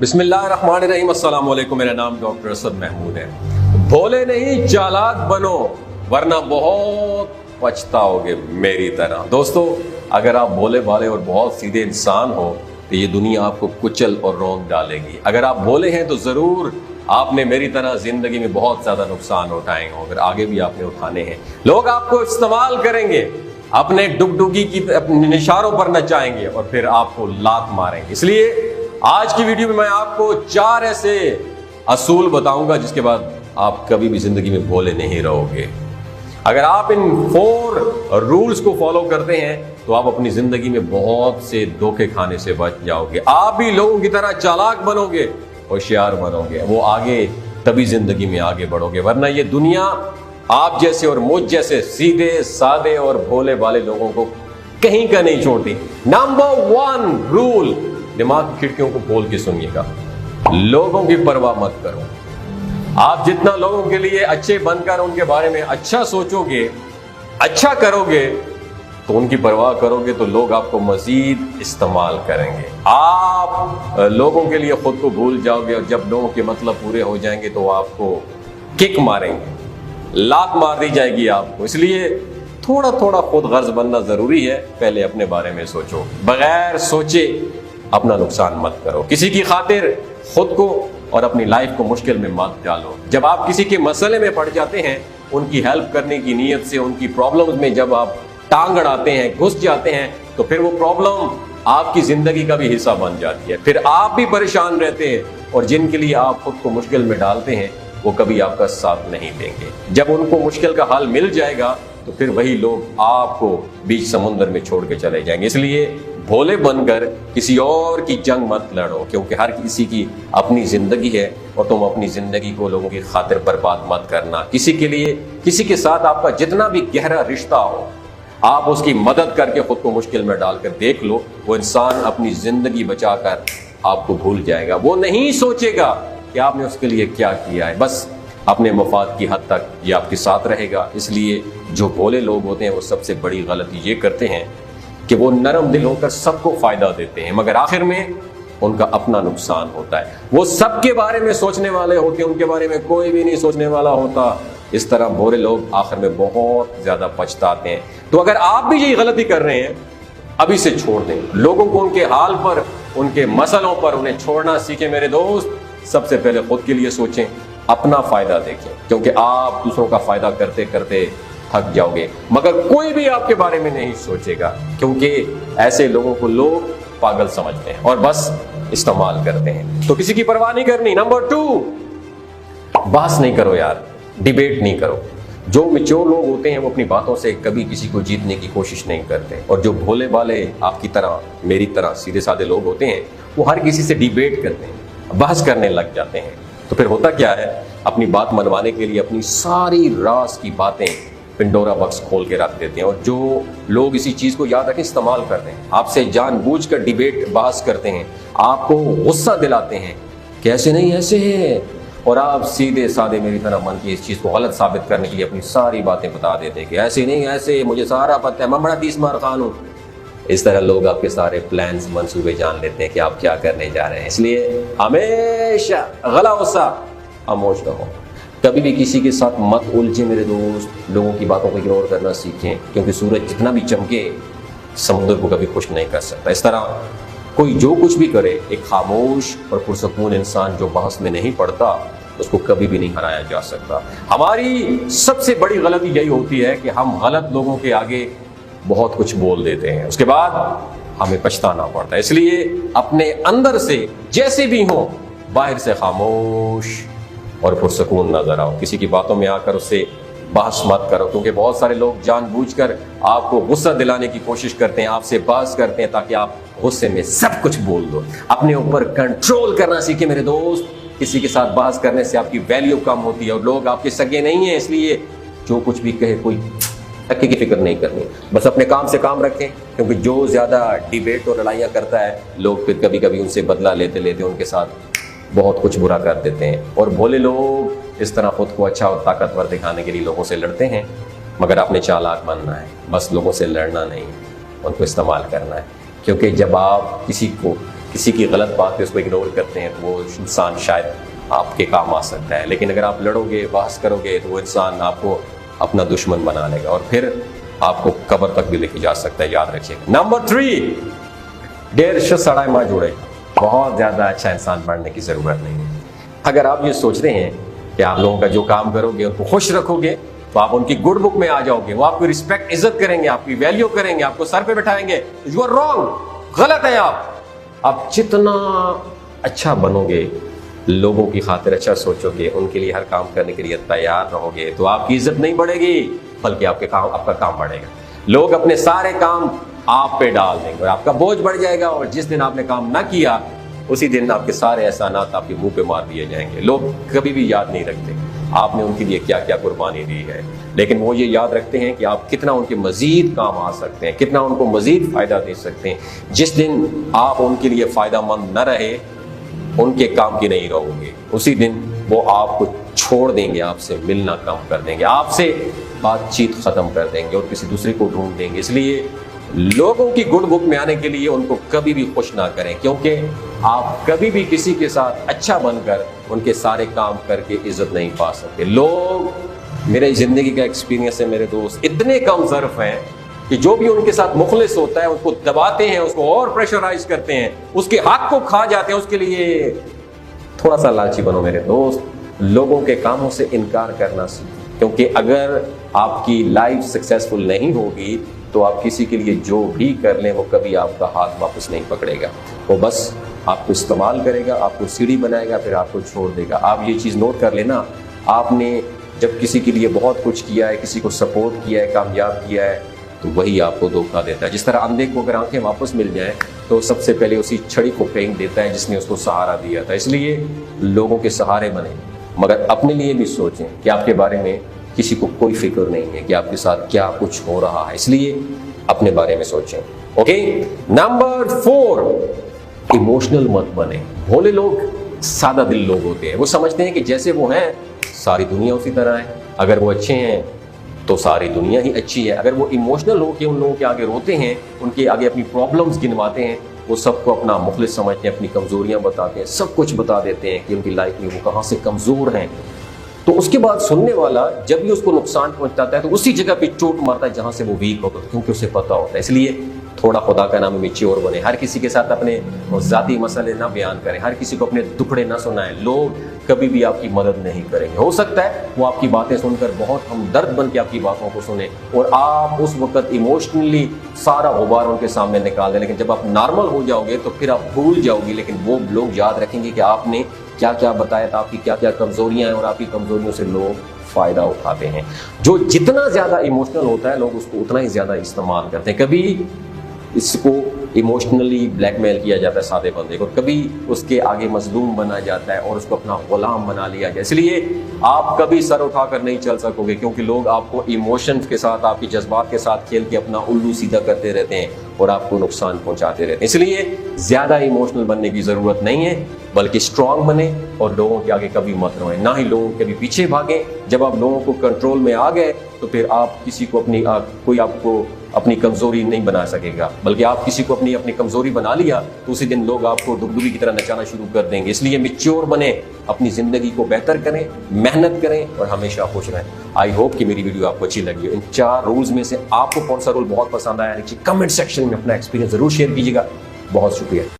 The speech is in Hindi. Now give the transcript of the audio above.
बिस्मिल्लाहिर्रहमानिर्रहीम, अस्सलाम वालेकुम। मेरा नाम डॉक्टर असद महमूद है। भोले नहीं चालाक बनो वरना बहुत पछताओगे मेरी तरह। दोस्तों, अगर आप भोले भाले और बहुत सीधे इंसान हो तो ये दुनिया आपको कुचल और रौंद डालेगी। अगर आप भोले हैं तो ज़रूर आपने मेरी तरह ज़िंदगी में बहुत ज़्यादा नुकसान उठाए हों, अगर आगे भी आपने उठाने हैं। लोग आपको इस्तेमाल करेंगे, अपने डुगडुगी की निशानों पर नचाएंगे और फिर आपको लात मारेंगे। इसलिए आज की वीडियो में मैं आपको 4 ऐसे असूल बताऊंगा जिसके बाद आप कभी भी जिंदगी में भोले नहीं रहोगे। अगर आप इन 4 रूल्स को फॉलो करते हैं तो आप अपनी जिंदगी में बहुत से धोखे खाने से बच जाओगे। आप भी लोगों की तरह चालाक बनोगे, होशियार बनोगे, वो आगे तभी जिंदगी में आगे बढ़ोगे। वरना ये दुनिया आप जैसे और मुझ जैसे सीधे सादे और भोले वाले लोगों को कहीं का नहीं छोड़ती। नंबर 1 रूल, दिमाग की खिड़कियों को खोल के सुनिएगा। लोगों की परवाह मत करो। आप जितना लोगों के लिए अच्छे बनकर उनके बारे में अच्छा सोचोगे, अच्छा करोगे, तो उनकी परवाह करोगे तो लोग आपको मजीद इस्तेमाल करेंगे। आप लोगों के लिए खुद को भूल जाओगे और जब लोगों के मतलब पूरे हो जाएंगे तो आपको किक मारेंगे, लात मार दी जाएगी आपको। इसलिए थोड़ा थोड़ा खुद गर्ज बनना जरूरी है। पहले अपने बारे में सोचो, बगैर सोचे अपना नुकसान मत करो। किसी की खातिर खुद को और अपनी लाइफ को मुश्किल में मत डालो। जब आप किसी के मसले में पड़ जाते हैं, उनकी हेल्प करने की नीयत से उनकी प्रॉब्लम्स में जब आप टांग अड़ाते हैं, घुस जाते हैं, तो फिर वो प्रॉब्लम आपकी जिंदगी का भी हिस्सा बन जाती है। फिर आप भी परेशान रहते हैं और जिनके लिए आप खुद को मुश्किल में डालते हैं वो कभी आपका साथ नहीं देंगे। जब उनको मुश्किल का हल मिल जाएगा तो फिर वही लोग आपको बीच समुद्र में छोड़ के चले जाएंगे। इसलिए भोले बनकर किसी और की जंग मत लड़ो, क्योंकि हर किसी की अपनी जिंदगी है और तुम अपनी जिंदगी को लोगों की खातिर बर्बाद मत करना। किसी के लिए, किसी के साथ आपका जितना भी गहरा रिश्ता हो, आप उसकी मदद करके खुद को मुश्किल में डालकर देख लो, वो इंसान अपनी जिंदगी बचाकर आपको भूल जाएगा। वो नहीं सोचेगा कि आपने उसके लिए क्या किया है, बस अपने मफाद की हद तक ये आपके साथ रहेगा। इसलिए जो भोले लोग होते हैं वो सबसे बड़ी गलती ये करते हैं कि वो नरम दिल होकर सबको फायदा देते हैं, मगर आखिर में उनका अपना नुकसान होता है। वो सबके बारे में सोचने वाले होते हैं, उनके बारे में कोई भी नहीं सोचने वाला होता। इस तरह भोले लोग आखिर में बहुत ज्यादा पछताते हैं। तो अगर आप भी यही गलती कर रहे हैं, अभी से छोड़ दें। लोगों को उनके हाल पर, उनके मसलों पर उन्हें छोड़ना सीखें मेरे दोस्त। सबसे पहले खुद के लिए सोचें, अपना फायदा देखें, क्योंकि आप दूसरों का फायदा करते करते थक जाओगे, मगर कोई भी आपके बारे में नहीं सोचेगा, क्योंकि ऐसे लोगों को लोग पागल समझते हैं और बस इस्तेमाल करते हैं। तो किसी की परवाह नहीं करनी। नंबर 2, बहस नहीं करो यार, डिबेट नहीं करो। जो मैच्योर लोग होते हैं वो अपनी बातों से कभी किसी को जीतने की कोशिश नहीं करते, और जो भोले वाले आपकी तरह, मेरी तरह सीधे साधे लोग होते हैं, वो हर किसी से डिबेट करते हैं, बहस करने लग जाते हैं। तो फिर होता क्या है, अपनी बात मनवाने के लिए अपनी सारी राज की बातें पिंडोरा बक्स खोल के रख देते हैं। और जो लोग इसी चीज को याद रखें, इस्तेमाल करते हैं, आपसे जानबूझकर डिबेट बहस करते हैं, आपको गुस्सा दिलाते हैं कि ऐसे नहीं ऐसे है, और आप सीधे साधे मेरी तरह मन की इस चीज को गलत साबित करने के लिए अपनी सारी बातें बता देते हैं कि ऐसे नहीं ऐसे, मुझे सारा पता है, मैं बड़ा 30 मार खान हूं। इस तरह लोग आपके सारे प्लान्स, मंसूबे जान लेते हैं कि आप क्या करने जा रहे हैं। इसलिए हमेशा गला गुस्सा खामोश रहो, कभी भी किसी के साथ मत उलझे मेरे दोस्त। लोगों की बातों को इग्नोर करना सीखें, क्योंकि सूरज जितना भी चमके समुद्र को कभी खुश नहीं कर सकता। इस तरह कोई जो कुछ भी करे, एक खामोश और पुरसकून इंसान जो बहस में नहीं पड़ता, उसको कभी भी नहीं हराया जा सकता। हमारी सबसे बड़ी गलती यही होती है कि हम गलत लोगों के आगे बहुत कुछ बोल देते हैं, उसके बाद हमें पछताना पड़ता है। इसलिए अपने अंदर से जैसे भी हो, बाहर से खामोश और पुरसकून नजर आओ। किसी की बातों में आकर उससे बहस मत करो, क्योंकि बहुत सारे लोग जानबूझकर आपको गुस्सा दिलाने की कोशिश करते हैं, आपसे बहस करते हैं ताकि आप गुस्से में सब कुछ बोल दो। अपने ऊपर कंट्रोल करना सीखे मेरे दोस्त। किसी के साथ बहस करने से आपकी वैल्यू कम होती है और लोग आपके सगे नहीं है। इसलिए जो कुछ भी कहे, कोई टक्के की फिक्र नहीं करनी, बस अपने काम से काम रखें, क्योंकि जो ज्यादा डिबेट और लड़ाइयाँ करता है, लोग फिर कभी कभी उनसे बदला लेते लेते उनके साथ बहुत कुछ बुरा कर देते हैं। और भोले लोग इस तरह खुद को अच्छा और ताकतवर दिखाने के लिए लोगों से लड़ते हैं, मगर आपने चालाक बनना है, बस लोगों से लड़ना नहीं, उनको इस्तेमाल करना है। क्योंकि जब आप किसी को किसी की गलत बात है उसको इग्नोर करते हैं, तो वो इंसान शायद आपके काम आ सकता है। लेकिन अगर आप लड़ोगे, बहस करोगे, तो वो इंसान आपको अपना दुश्मन बना लेगा और फिर आपको कब्र तक भी लेके जा सकता है, याद रखिएगा। नंबर 3, देर से सड़ाई माँ जुड़ेगा। बहुत ज्यादा अच्छा इंसान बनने की जरूरत नहीं है। अगर आप ये सोचते हैं कि आप लोगों का जो काम करोगे उनको खुश रखोगे तो आप उनकी गुड बुक में आ जाओगे, वो आपकी रिस्पेक्ट इज्जत करेंगे, आपकी वैल्यू करेंगे, आपको सर पे बैठाएंगे। यू आर रॉन्ग, गलत है आप जितना अच्छा बनोगे, लोगों की खातिर अच्छा सोचोगे, उनके लिए हर काम करने के लिए तैयार रहोगे, तो आपकी इज्जत नहीं बढ़ेगी बल्कि आपका काम बढ़ेगा। लोग अपने सारे काम आप पे डाल देंगे और आपका बोझ बढ़ जाएगा, और जिस दिन आपने काम ना किया उसी दिन आपके सारे एहसानात आपके मुंह पे मार दिए जाएंगे। लोग कभी भी याद नहीं रखते आपने उनके लिए क्या क्या कुर्बानी दी है, लेकिन वो ये याद रखते हैं कि आप कितना उनके मजीद काम आ सकते हैं, कितना उनको मजीद फायदा दे सकते हैं। जिस दिन आप उनके लिए फायदामंद न रहे, उनके काम की नहीं रहोगे, उसी दिन वो आपको छोड़ देंगे, आपसे मिलना कम कर देंगे, आपसे बातचीत खत्म कर देंगे और किसी दूसरे को ढूंढ देंगे। इसलिए लोगों की गुड बुक में आने के लिए उनको कभी भी खुश ना करें, क्योंकि आप कभी भी किसी के साथ अच्छा बनकर उनके सारे काम करके इज्जत नहीं पा सकते। लोग, मेरे जिंदगी का एक्सपीरियंस है, मेरे दोस्त इतने कम ज़र्फ हैं कि जो भी उनके साथ मुखलिस होता है उसको दबाते हैं, उसको और प्रेशराइज करते हैं, उसके हक को खा जाते हैं। उसके लिए थोड़ा सा लालची बनो मेरे दोस्त, लोगों के कामों से इनकार करना सीखो, क्योंकि अगर आपकी लाइफ सक्सेसफुल नहीं होगी तो आप किसी के लिए जो भी कर लें वो कभी आपका हाथ वापस नहीं पकड़ेगा, वो बस आपको इस्तेमाल करेगा, आपको सीढ़ी बनाएगा, फिर आपको छोड़ देगा। आप ये चीज़ नोट कर लेना, आपने जब किसी के लिए बहुत कुछ किया है, किसी को सपोर्ट किया है, कामयाब किया है, तो वही आपको धोखा देता है। जिस तरह अंधे को अगर आंखें वापस मिल जाएं तो सबसे पहले उसी छड़ी को फेंक देता है जिसने उसको सहारा दिया था। इसलिए लोगों के सहारे बने, मगर अपने लिए भी सोचें कि आपके बारे में किसी को कोई फिक्र नहीं है कि आपके साथ क्या कुछ हो रहा है, इसलिए अपने बारे में सोचें। ओके, नंबर 4, इमोशनल मत बने। भोले लोग सादा दिल लोग होते हैं, वो समझते हैं कि जैसे वो हैं सारी दुनिया उसी तरह है, अगर वो अच्छे हैं तो सारी दुनिया ही अच्छी है। अगर वो इमोशनल होकर उन लोगों के आगे रोते हैं, उनके आगे अपनी प्रॉब्लम्स गिनवाते हैं, वो सबको अपना मुखलिस समझते हैं, अपनी कमजोरियां बताते हैं, सब कुछ बता देते हैं कि उनकी लाइफ में वो कहाँ से कमजोर हैं, तो उसके बाद सुनने वाला जब भी उसको नुकसान पहुंचाता है तो उसी जगह पे चोट मारता है जहां से वो वीक होता है, क्योंकि उसे पता होता है। इसलिए थोड़ा खुदा का नाम मैच्योर बने, हर किसी के साथ अपने जाती मसले ना बयान करें, हर किसी को अपने दुखड़े ना सुनाएं। लोग कभी भी आपकी मदद नहीं करेंगे। हो सकता है वो आपकी बातें सुनकर बहुत हमदर्द बन के आपकी बातों को सुने और आप उस वक्त इमोशनली सारा गुबार उनके सामने निकाल दें, लेकिन जब आप नॉर्मल हो जाओगे तो फिर आप भूल जाओगे, लेकिन वो लोग याद रखेंगे कि आपने क्या क्या बताया था, आपकी क्या क्या कमजोरियां हैं, और आपकी कमजोरियों से लोग फायदा उठाते हैं। जो जितना ज्यादा इमोशनल होता है लोग उसको उतना ही ज्यादा इस्तेमाल करते हैं। कभी इसको इमोशनली ब्लैकमेल किया जाता है सादे बंदे को, कभी उसके आगे मजलूम बना जाता है और उसको अपना गुलाम बना लिया जाए। इसलिए आप कभी सर उठाकर नहीं चल सकोगे, क्योंकि लोग आपको इमोशंस के साथ, आपके जज्बात के साथ खेल के अपना उल्लू सीधा करते रहते हैं और आपको नुकसान पहुंचाते रहते हैं। इसलिए ज्यादा इमोशनल बनने की जरूरत नहीं है, बल्कि स्ट्रांग बने और लोगों के आगे कभी मत रोएं, ना ही लोगों के भी पीछे भागें। जब आप लोगों को कंट्रोल में आ गए तो फिर आप किसी को कोई आपको अपनी कमजोरी नहीं बना सकेगा, बल्कि आप किसी को अपनी कमजोरी बना लिया तो उसी दिन लोग आपको दुगदुगी की तरह नचाना शुरू कर देंगे। इसलिए मैच्योर बने, अपनी जिंदगी को बेहतर करें, मेहनत करें और हमेशा खुश रहें। आई होप कि मेरी वीडियो आपको अच्छी लगी हो। इन 4 रूल्स में से आपको कौन सा रूल बहुत पसंद आया, कमेंट सेक्शन में अपना एक्सपीरियंस जरूर शेयर कीजिएगा। बहुत शुक्रिया।